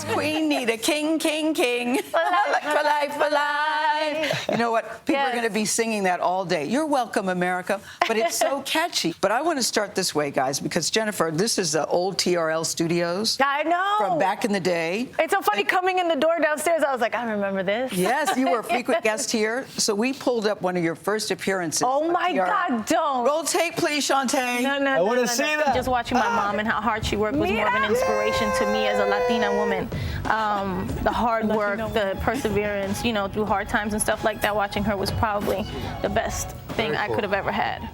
Queen need a king, king, king. For life, for life. You know what? People are going to be singing that all day. You're welcome, America. But it's so catchy. But I want to start this way, guys, because, Jennifer, this is the old TRL studios. I know. From back in the day. It's so funny coming in the door downstairs. I was like, I remember this. Yes, you were a frequent guest here. So we pulled up one of your first appearances. Oh, my God, don't. Roll tape, please, Shantae. No, I want to see that. Just watching my mom and how hard she worked was more of an inspiration to me as a Latina woman. The hard work, the perseverance, you know, through hard times and stuff like that, watching her was probably the best thing I could have ever had.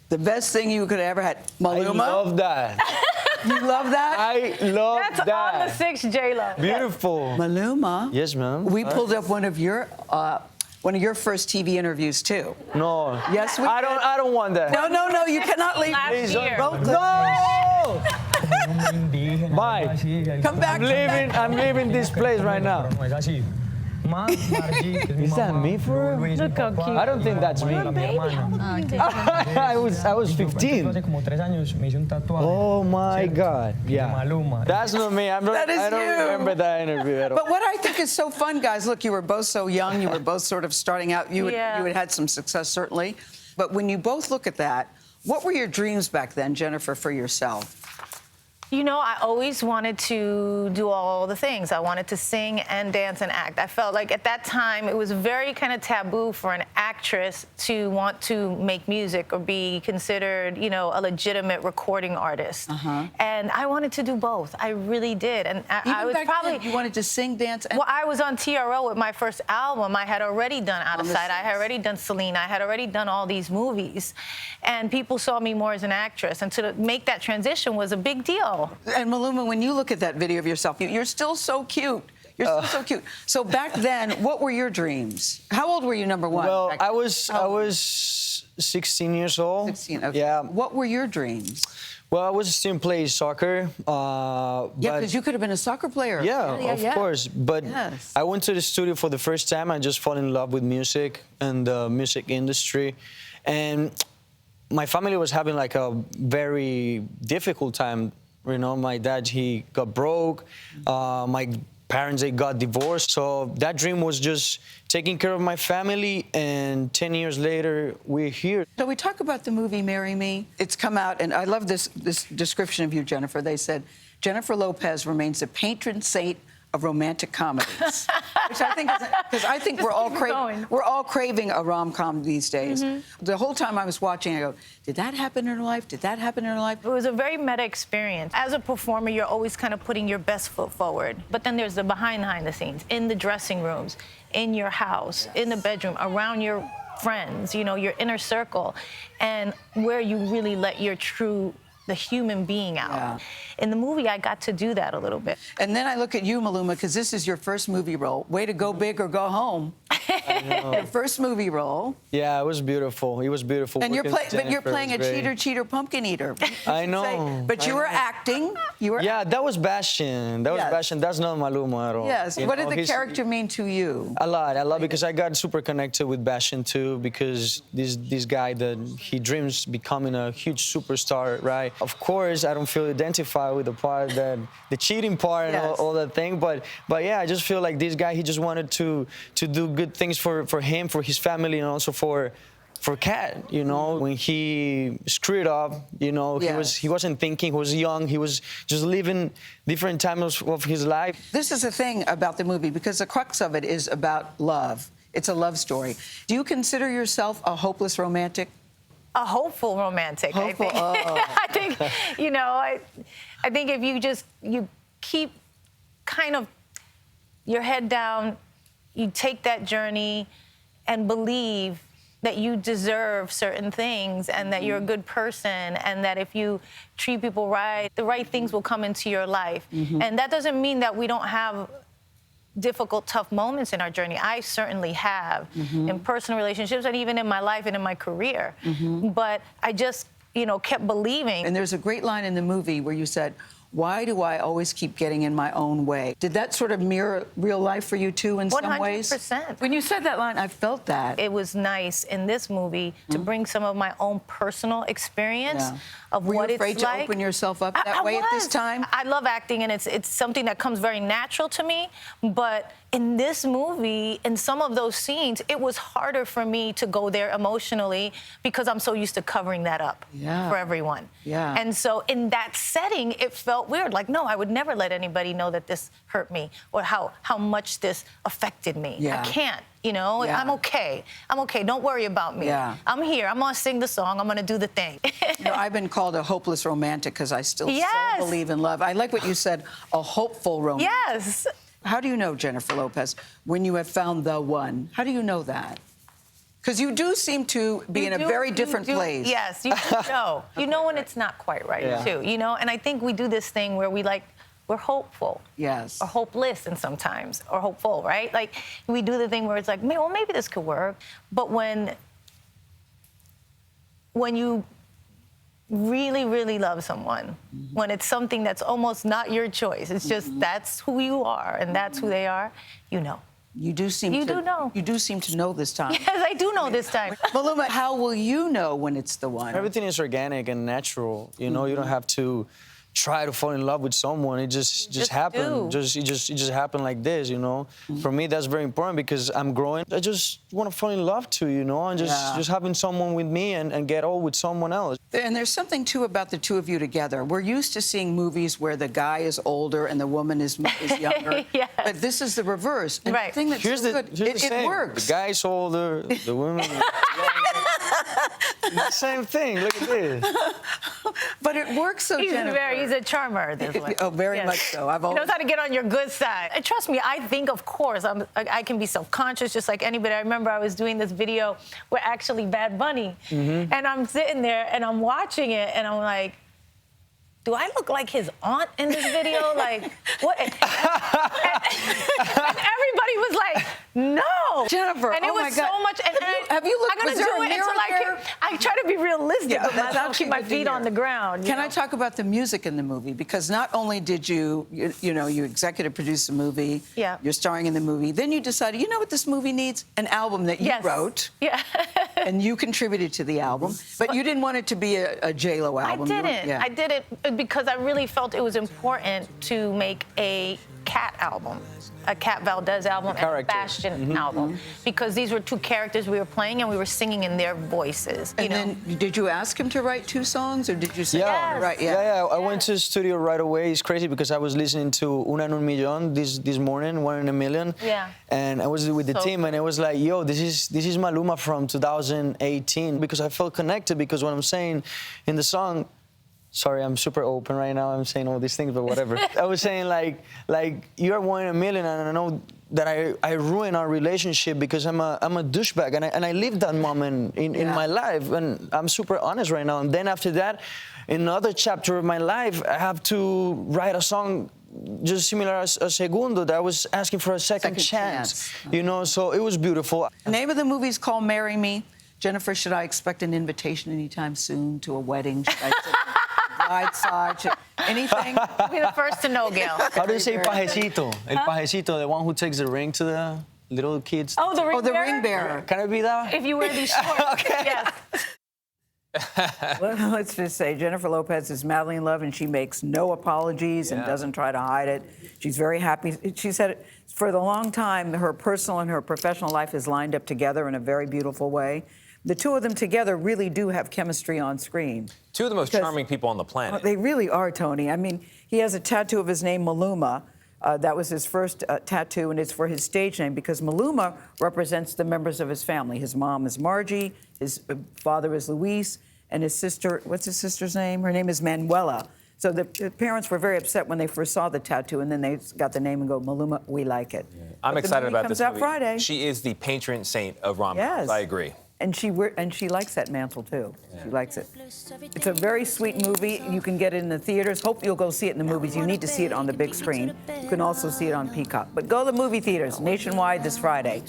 The best thing you could have ever had. Maluma? I love that. You love that? I love That's that. on the 6th, J-Lo. Beautiful. Maluma? Yes, ma'am. We pulled up one of your first TV interviews, too. No. Yes, we I don't want that. No, you cannot leave. Last year. No! Bye. Come back. I'm leaving this place right now. Is that me for real? Look how cute. I don't think that's me. I was 15. Oh my God. Yeah. That's not me. I don't remember that interview at all. But what I think is so fun, guys, look, you were both so young. You were both sort of starting out. You had had some success, certainly. But when you both look at that, what were your dreams back then, Jennifer, for yourself? You know, I always wanted to do all the things. I wanted to sing and dance and act. I felt like at that time it was very kind of taboo for an actress to want to make music or be considered, you know, a legitimate recording artist. And I wanted to do both. I really did. And I was probably... You wanted to sing, dance, and... Well, I was on TRL with my first album. I had already done Out of Sight. I had already done Selena. I had already done all these movies. And people saw me more as an actress. And to make that transition was a big deal. And Maluma, when you look at that video of yourself, you're still so cute. You're still so cute. So back then, what were your dreams? How old were you, number one? Well, I was 16 years old. 16, okay. Yeah. What were your dreams? Well, I was still playing soccer. Yeah, because you could have been a soccer player. Yeah, of course. But I went to the studio for the first time. I just fell in love with music and the music industry. And my family was having like a very difficult time. You know, my dad, he got broke. My parents, they got divorced. So that dream was just taking care of my family. And 10 years later, we're here. So we talk about the movie Marry Me. It's come out, and I love this description of you, Jennifer. They said, Jennifer Lopez remains a patron saint of romantic comedies, which I think is, because I think we're all craving a rom-com these days. The whole time I was watching, I go, did that happen in her life? Did that happen in her life? It was a very meta experience. As a performer, you're always kind of putting your best foot forward. But then there's the behind the scenes, in the dressing rooms, in your house, in the bedroom, around your friends, you know, your inner circle, and where you really let the human being out. Yeah. In the movie, I got to do that a little bit. And then I look at you, Maluma, because this is your first movie role. Way to go big or go home. I know. Your first movie role. Yeah, it was beautiful. It was beautiful. And you're playing a cheater, pumpkin eater. I know. But you were acting. That was Bastion. That was Bastion. That's not Maluma at all. Yes. What did the character mean to you? A lot, because I got super connected with Bastion too, because this guy that he dreams becoming a huge superstar, right? Of course, I don't feel identified with the part the cheating part and all that thing, but yeah, I just feel like this guy, he just wanted to do good things for him, for his family, and also for Kat, you know. When he screwed up, you know, he wasn't thinking, he was young, he was just living different times of his life. This is the thing about the movie, because the crux of it is about love. It's a love story. Do you consider yourself a hopeless romantic? A hopeful romantic, Hopeful, I think. I think, you know, I think if you keep kind of your head down, you take that journey and believe that you deserve certain things and that you're a good person and that if you treat people right, the right things will come into your life. And that doesn't mean that we don't have difficult, tough moments in our journey. I certainly have in personal relationships and even in my life and in my career. But I just, you know, kept believing. And there's a great line in the movie where you said, why do I always keep getting in my own way? Did that sort of mirror real life for you too in some ways? 100%. When you said that line, I felt that. It was nice in this movie to bring some of my own personal experience of Were what you it's afraid like. to open yourself up that way at this time? I love acting, and it's something that comes very natural to me. But in this movie, in some of those scenes, it was harder for me to go there emotionally because I'm so used to covering that up for everyone. Yeah. And so in that setting, it felt weird. Like, no, I would never let anybody know that this hurt me or how much this affected me. Yeah. I can't. You know, Yeah. I'm okay. I'm okay. Don't worry about me. Yeah. I'm here. I'm gonna sing the song. I'm gonna do the thing. You know, I've been called a hopeless romantic because I still Yes. so believe in love. I like what you said, a hopeful romantic. Yes. How do you know, Jennifer Lopez, when you have found the one? How do you know that? Because you do seem to be in a very different place. Yes, you do know. You know when it's not quite right, too. You know, and I think we do this thing where we're hopeful. Yes. Or hopeless, and sometimes, or hopeful, right? Like, we do the thing where it's like, well, maybe this could work. But when you really, really love someone, when it's something that's almost not your choice, it's just that's who you are and that's who they are, you know. You do seem You to do know. You do seem to know this time. Yes, I do know this time. Maluma, how will you know when it's the one? Everything is organic and natural. You know, you don't have to try to fall in love with someone. It just happened. do. It just happened like this, you know. For me, that's very important because I'm growing. I just want to fall in love too, you know, and just having someone with me and get old with someone else. And there's something, too, about the two of you together. We're used to seeing movies where the guy is older and the woman is younger. Yes. But this is the reverse. And Right. the thing that's Here's so the, good, here's the it thing. works. The guy's older, the woman is younger. The same thing. Look at this. But it works so, He's Jennifer. he's a charmer, this way. Oh, very Yes. much so. I've He always... knows how to get on your good side. And trust me, I think, of course, I can be self-conscious just like anybody. I remember I was doing this video with actually Bad Bunny, and I'm sitting there and I'm watching it, and I'm like, do I look like his aunt in this video? Like, what? And everybody was like, no. Jennifer, and it oh was my God. so much. And Have you looked- I'm gonna was there do a it mirror until there? I try to be realistic Yeah, with that's myself, actually keep my good to feet on hear. the ground. Can I talk about the music in the movie? Because not only did you executive produce the movie, Yeah. you're starring in the movie, then you decided, you know what this movie needs? An album that you Yes. wrote. Yeah. And you contributed to the album, but you didn't want it to be a J-Lo album. I didn't. Yeah. I did it because I really felt it was important to make a Cat album, a Cat Valdez album, and a Character. Bastion album, because these were two characters we were playing and we were singing in their voices. And then, did you ask him to write two songs, or did you say, Yeah, right? yeah. I went to the studio right away. It's crazy because I was listening to Una en un Millón this morning, 1 in a Million. Yeah. And I was with the team, and it was like, yo, this is Maluma from 2018, because I felt connected, because what I'm saying in the song. Sorry, I'm super open right now. I'm saying all these things, but whatever. I was saying like you're 1 in a million, and I know that I ruined our relationship because I'm a douchebag, and I lived that moment in my life, and I'm super honest right now. And then after that, in another chapter of my life, I have to write a song just similar as Segundo, that I was asking for a second chance. You know, so it was beautiful. The name of the movie is called Marry Me. Jennifer, should I expect an invitation anytime soon to a wedding? Should I sit bride side? Anything? You'll be the first to know, Gail. How do you say pajecito? El pajecito, the one who takes the ring to the little kids. Oh, the ring Oh, the bearer? ring bearer. Can I be that? If you wear these shorts. Okay. Yes. Well, let's just say Jennifer Lopez is madly in love, and she makes no apologies and doesn't try to hide it. She's very happy. She said for the long time, her personal and her professional life is lined up together in a very beautiful way. The two of them together really do have chemistry on screen. Two of the most charming people on the planet. They really are, Tony. I mean, he has a tattoo of his name, Maluma. That was his first tattoo, and it's for his stage name because Maluma represents the members of his family. His mom is Margie, his father is Luis, and his sister, what's his sister's name? Her name is Manuela. So the parents were very upset when they first saw the tattoo, and then they got the name and go, Maluma, we like it. I'm excited about this movie. Comes out movie. Friday. She is the patron saint of rom-coms. Yes. I agree. And she likes that mantle, too. She likes it. It's a very sweet movie. You can get it in the theaters. Hope you'll go see it in the movies. You need to see it on the big screen. You can also see it on Peacock. But go to the movie theaters nationwide this Friday.